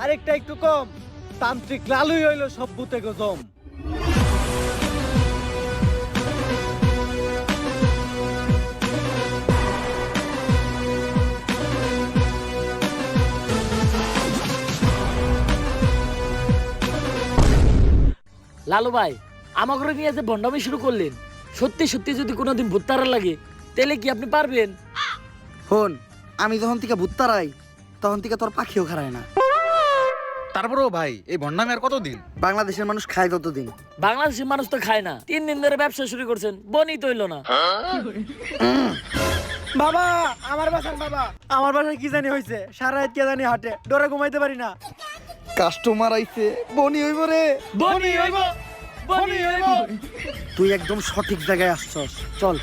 আরেকটা একটু কম, তান্ত্রিক লালুই হইল সব ভূতে গজম। লালু ভাই, আমাকে নিয়ে যে ভণ্ডামি শুরু করলেন, সত্যি সত্যি যদি কোনোদিন ভূত তাড়া লাগে তাহলে কি আপনি পারবেন? হন, আমি যখন থেকে ভূত তাড়াই তখন থেকে তোর পাখিও খারায় না। তারপরেও ভাই এই ভণ্ডামি আর কতদিন? বাংলাদেশের মানুষ খায় ততদিন। বাংলাদেশের মানুষ তো খায় না, 3 দিন ধরে ব্যবসা শুরু করছেন, বনি তো হইলো না। বাবা, আমার বাসার বাবা, আমার বাসায় কি জানি হয়েছে, সারা রাত কে জানি হাটে, ডরে ঘুমাইতে পারি না। কাস্টমার আইছে, বনি হইব রে। বনি হইব, বনি হইব। তুই একদম সঠিক জায়গায় আসছস, চল।